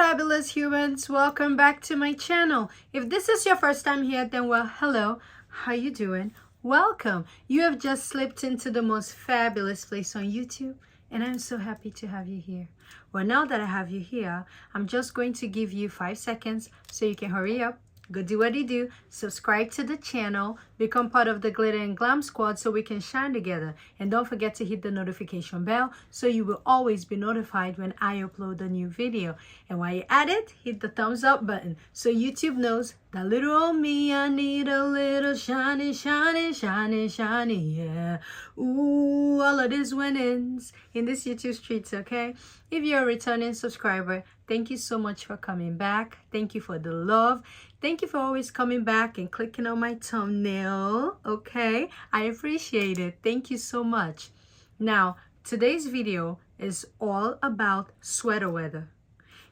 fabulous humans, welcome back to my channel. If this is your first time here, then well, hello, how you doing? Welcome. You have just slipped into the most fabulous place on YouTube, and I'm so happy to have you here. Well, now that I have you here, I'm just going to give you 5 seconds so you can hurry up, go do what you do, subscribe to the channel, become part of the Glitter and Glam Squad so we can shine together. And don't forget to hit the notification bell so you will always be notified when I upload a new video. And while you're at it, hit the thumbs up button so YouTube knows that little old me, I need a little shiny, shiny, shiny, shiny, yeah. Ooh, all of these winnings in this YouTube streets, okay? If you're a returning subscriber, thank you so much for coming back. Thank you for the love. Thank you for always coming back and clicking on my thumbnail, okay? I appreciate it. Thank you so much. Now, today's video is all about sweater weather.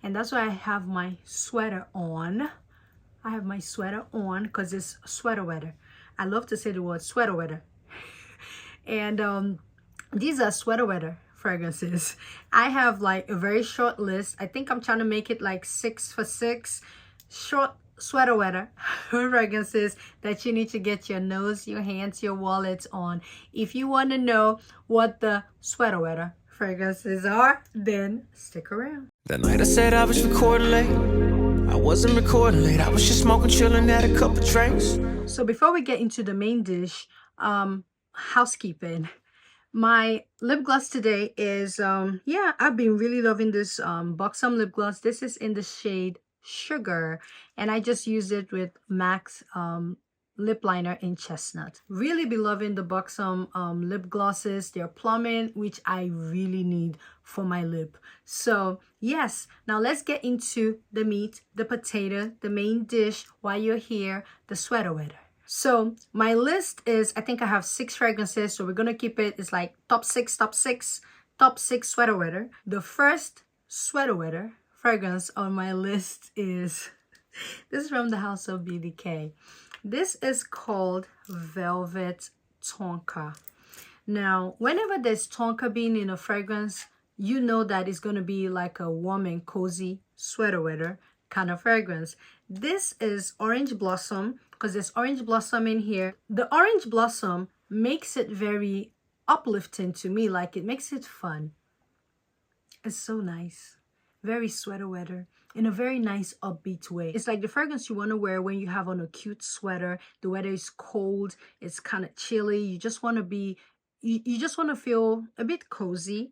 And that's why I have my sweater on. I have my sweater on because it's sweater weather. I love to say the word sweater weather. And these are sweater weather fragrances. I have like a very short list. I think I'm trying to make it like 6 for 6 short sweater weather fragrances that you need to get your nose, your hands, your wallets on. If you want to know what the sweater weather fragrances are, then stick around. That night I said I was recording late. I wasn't recording late. I was just smoking, chilling, had a couple drinks. So before we get into the main dish, housekeeping. My lip gloss today is yeah, I've been really loving this Buxom lip gloss. This is in the shade Sugar, and I just use it with MAC's lip liner in Chestnut. Really be loving the Buxom lip glosses. They're plumbing, which I really need for my lip. So yes, now let's get into the meat, the potato, the main dish while you're here, the sweater weather. So my list is, I think I have 6 fragrances, so we're gonna keep it, it's like top 6 sweater weather. The first sweater weather fragrance on my list is this is from the house of BABYCAT. This is called Velvet Tonka. Now, whenever there's tonka bean in a fragrance, you know that it's going to be like a warm and cozy sweater weather kind of fragrance. This is Orange Blossom because there's Orange Blossom in here. The Orange Blossom makes it very uplifting to me, like it makes it fun. It's so nice. Very sweater weather in a very nice upbeat way. It's like the fragrance you want to wear when you have on a cute sweater. The weather is cold, it's kind of chilly. You just want to be, you just want to feel a bit cozy.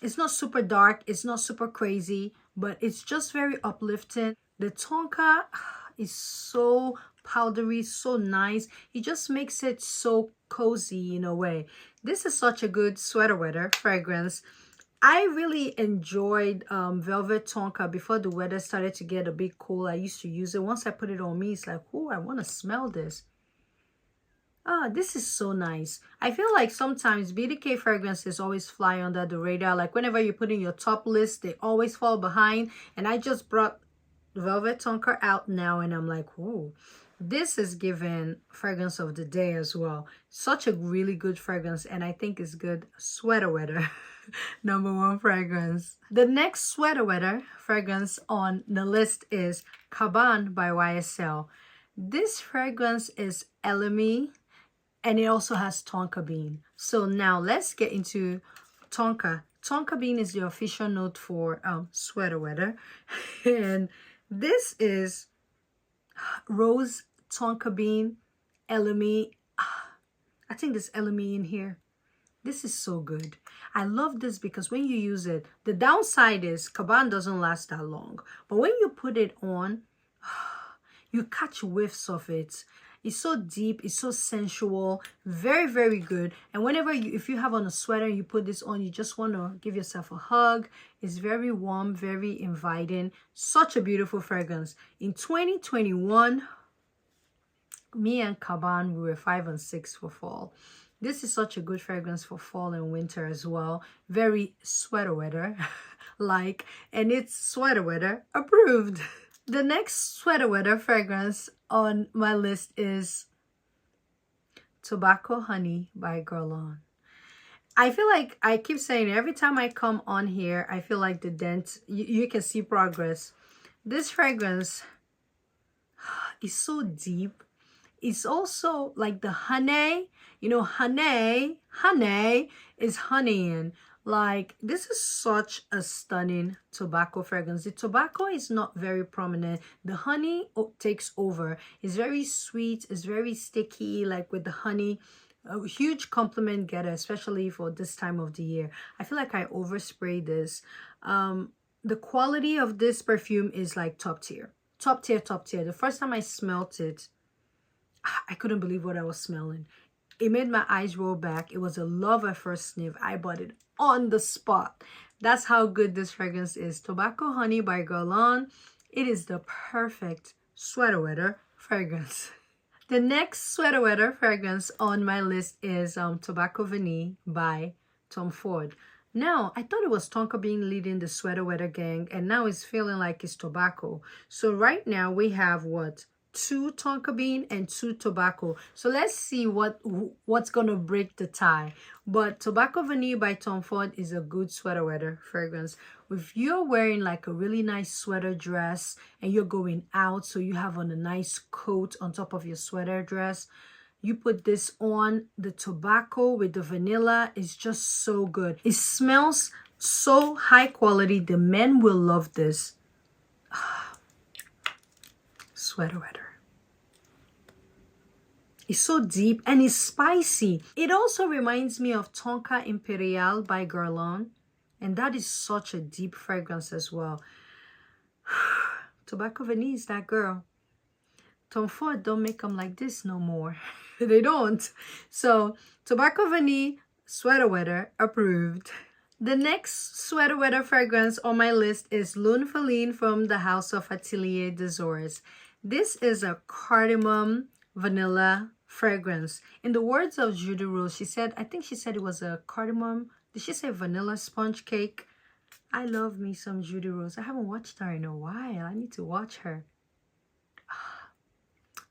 It's not super dark, it's not super crazy, but it's just very uplifting. The Tonka is so powdery, so nice. It just makes it so cozy in a way. This is such a good sweater weather fragrance. I really enjoyed Velvet Tonka before the weather started to get a bit cool. I used to use it. Once I put it on me, it's like, oh, I want to smell this. Ah, this is so nice. I feel like sometimes BABYCAT fragrances always fly under the radar. Like whenever you put in your top list, they always fall behind. And I just brought Velvet Tonka out now and I'm like, whoa. This is given fragrance of the day as well. Such a really good fragrance, and I think it's good sweater weather. Number 1 fragrance. The next sweater weather fragrance on the list is Kaban by YSL. This fragrance is Elie, and it also has tonka bean. So now let's get into tonka. Tonka bean is the official note for sweater weather, and this is Rose Tonka Bean, Elie. I think there's Elie in here. This is so good. I love this because when you use it, the downside is Kaban doesn't last that long. But when you put it on, you catch whiffs of it. It's so deep, it's so sensual, very, very good. And whenever if you have on a sweater and you put this on, you just want to give yourself a hug. It's very warm, very inviting. Such a beautiful fragrance. In 2021, me and Kaban, we were 5 and 6 for fall. This is such a good fragrance for fall and winter as well. Very sweater weather like, and it's sweater weather approved. The next sweater weather fragrance on my list is Tobacco Honey by Guerlain. I feel like I keep saying every time I come on here, I feel like the dent, you can see progress. This fragrance is so deep. It's also like the honey, you know, honey is honeying. Like, this is such a stunning tobacco fragrance. The tobacco is not very prominent. The honey takes over. It's very sweet. It's very sticky, like with the honey. A huge compliment getter, especially for this time of the year. I feel like I overspray this. The quality of this perfume is like top tier. Top tier, top tier. The first time I smelt it, I couldn't believe what I was smelling. It made my eyes roll back. It was a love at first sniff. I bought it on the spot. That's how good this fragrance is. Tobacco Honey by Guerlain. It is the perfect sweater weather fragrance. The next sweater weather fragrance on my list is Tobacco Vanille by Tom Ford. Now, I thought it was Tonka being leading the sweater weather gang, and now it's feeling like it's tobacco. So right now we have what? 2 Tonka bean and 2 tobacco. So let's see what's gonna break the tie. But Tobacco Vanille by Tom Ford is a good sweater weather fragrance. If you're wearing like a really nice sweater dress and you're going out, so you have on a nice coat on top of your sweater dress, you put this on, the tobacco with the vanilla is just so good. It smells so high quality. The men will love this. Sweater weather. It's so deep and it's spicy. It also reminds me of Tonka Imperial by Guerlain. And that is such a deep fragrance as well. Tobacco Vanille is that girl. Tom Ford don't make them like this no more. They don't. So, Tobacco Vanille, sweater weather, approved. The next sweater weather fragrance on my list is Lumiline from the House of Atelier des Ors. This is a cardamom vanilla fragrance. In the words of Judy Rose, she said, I think she said it was a cardamom. Did she say vanilla sponge cake? I love me some Judy Rose. I haven't watched her in a while. I need to watch her.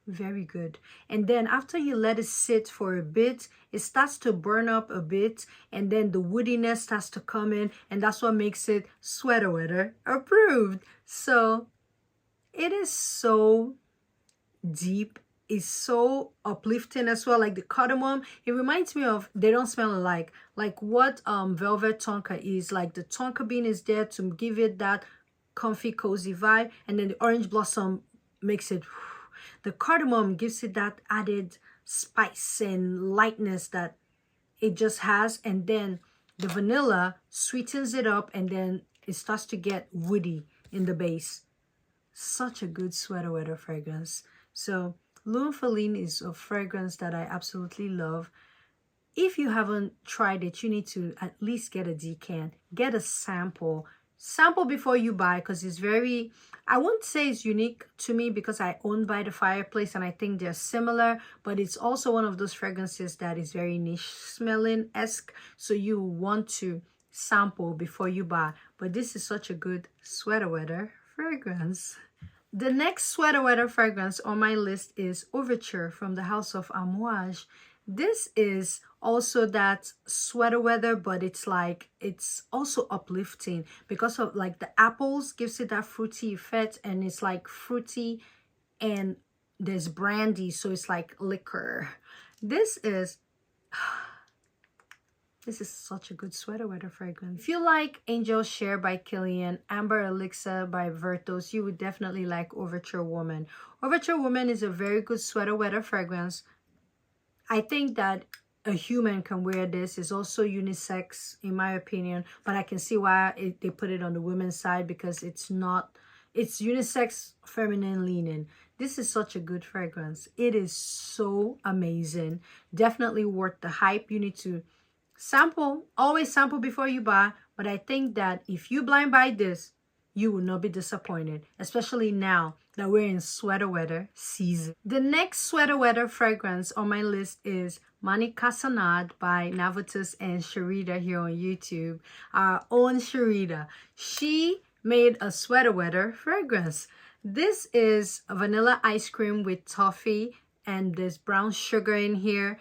Very good. And then after you let it sit for a bit, it starts to burn up a bit, and then the woodiness starts to come in, and that's what makes it sweater weather approved. So it is so deep. It's so uplifting as well. Like the cardamom, it reminds me of, they don't smell alike, like what velvet tonka is. Like the tonka bean is there to give it that comfy cozy vibe, and then the orange blossom makes it, the cardamom gives it that added spice and lightness that it just has, and then the vanilla sweetens it up, and then it starts to get woody in the base. Such a good sweater weather fragrance. So Lumiline is a fragrance that I absolutely love. If you haven't tried it, you need to at least get a decant, get a sample before you buy, because it's very, I won't say it's unique to me because I own By the Fireplace and I think they're similar, but it's also one of those fragrances that is very niche smelling-esque, so you want to sample before you buy. But this is such a good sweater weather fragrance. The next sweater weather fragrance on my list is Overture from the House of Amouage. This is also that sweater weather, but it's like, it's also uplifting because of like the apples gives it that fruity effect, and it's like fruity and there's brandy, so it's like liquor. This is such a good sweater weather fragrance. If you like Angel Share by Kilian, Amber Elixir by Vertos, you would definitely like Overture Woman. Overture Woman is a very good sweater weather fragrance. I think that a human can wear this. It's also unisex in my opinion, but I can see why they put it on the women's side, because it's unisex, feminine leaning. This is such a good fragrance. It is so amazing. Definitely worth the hype. You need to sample, always sample before you buy, but I think that if you blind buy this, you will not be disappointed, especially now that we're in sweater weather season. The next sweater weather fragrance on my list is Mani Casanad by Navitus and Sharita here on YouTube. Our own Sharita. She made a sweater weather fragrance. This is a vanilla ice cream with toffee and there's brown sugar in here.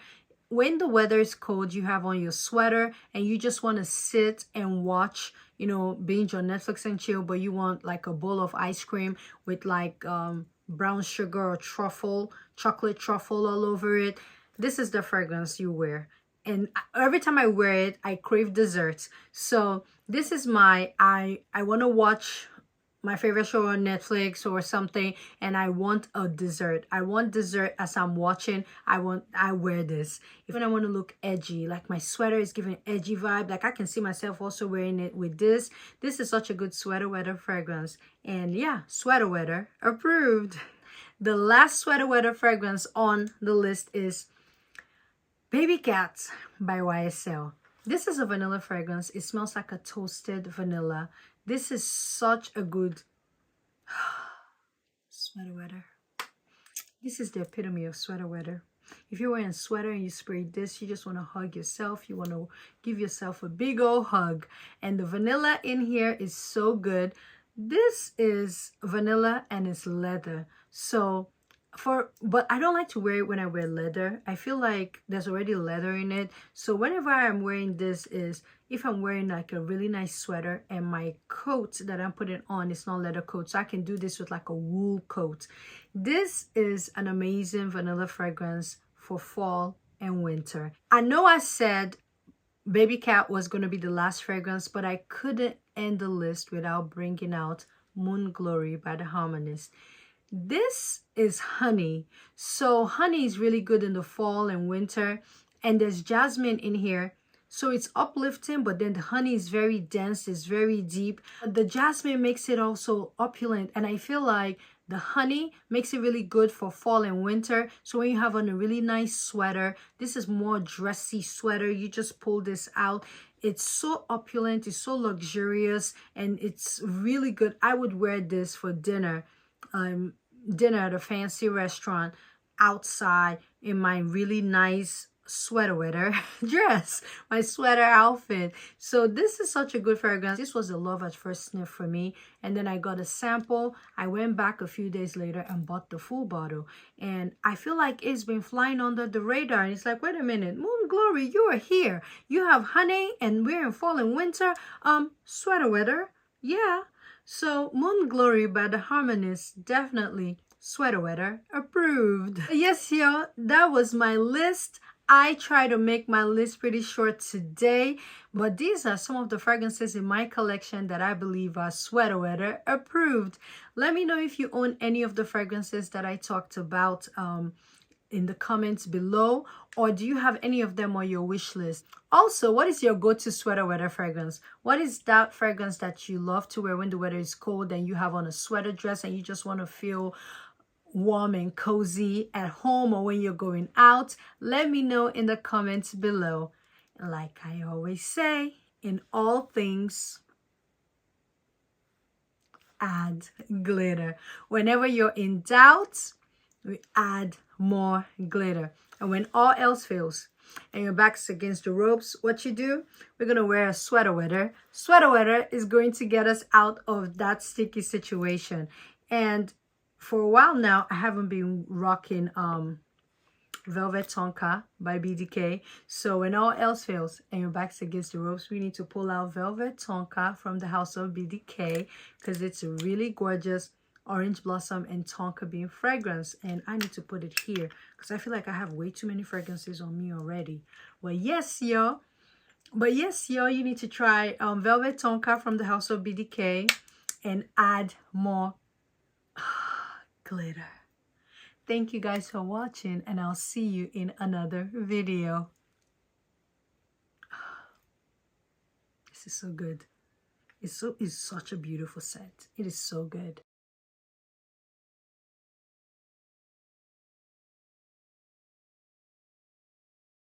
when the weather is cold, you have on your sweater and you just want to sit and watch, you know, binge on Netflix and chill, but you want like a bowl of ice cream with like brown sugar or truffle, chocolate truffle all over it. This is the fragrance you wear. And every time I wear it, I crave desserts. So this is my, I want to watch my favorite show on Netflix or something, and I want a dessert. I want dessert as I'm watching. I wear this. Even I want to look edgy, like my sweater is giving edgy vibe. Like I can see myself also wearing it with this. This is such a good sweater weather fragrance. And yeah, sweater weather approved. The last sweater weather fragrance on the list is BABYCAT by YSL. This is a vanilla fragrance. It smells like a toasted vanilla. This is such a good sweater weather. This is the epitome of sweater weather. If you're wearing a sweater and you spray this, you just want to hug yourself. You want to give yourself a big old hug. And the vanilla in here is so good. This is vanilla and it's leather. So but I don't like to wear it when I wear leather. I feel like there's already leather in it. So whenever I'm wearing this is if I'm wearing like a really nice sweater and my coat that I'm putting on is not leather coat. So I can do this with like a wool coat. This is an amazing vanilla fragrance for fall and winter. I know I said BABYCAT was going to be the last fragrance, but I couldn't end the list without bringing out Moon Glory by the Harmonist. This is honey. So honey is really good in the fall and winter. And there's jasmine in here. So it's uplifting, but then the honey is very dense. It's very deep. The jasmine makes it also opulent. And I feel like the honey makes it really good for fall and winter. So when you have on a really nice sweater, this is more dressy sweater. You just pull this out. It's so opulent. It's so luxurious. And it's really good. I would wear this for dinner. Dinner at a fancy restaurant outside in my really nice sweater weather dress, my sweater outfit. So this is such a good fragrance. This was a love at first sniff for me, and then I got a sample. I went back a few days later and bought the full bottle, and I feel like it's been flying under the radar. And it's like, wait a minute, Moon Glory, you are here. You have honey and we're in fall and winter. Sweater weather, yeah. So Moon Glory by the Harmonist, definitely sweater weather approved. Yes, y'all, that was my list. I try to make my list pretty short today, but these are some of the fragrances in my collection that I believe are sweater weather approved. Let me know if you own any of the fragrances that I talked about in the comments below, or do you have any of them on your wish list? Also, what is your go-to sweater weather fragrance? What is that fragrance that you love to wear when the weather is cold and you have on a sweater dress and you just want to feel warm and cozy at home or when you're going out? Let me know in the comments below. And like I always say, in all things, add glitter. Whenever you're in doubt, we add more glitter. And when all else fails and your back's against the ropes, what you do, we're going to wear a sweater weather. Sweater weather is going to get us out of that sticky situation. And for a while now, I haven't been rocking Velvet Tonka by BDK. So when all else fails and your back's against the ropes, we need to pull out Velvet Tonka from the house of BDK because it's a really gorgeous orange blossom and tonka bean fragrance, and I need to put it here because I feel like I have way too many fragrances on me already. Well, yes, y'all. But yes, y'all, you need to try Velvet Tonka from the house of BDK and add more glitter. Thank you guys for watching, and I'll see you in another video. This is so good. It's such a beautiful scent. It is so good.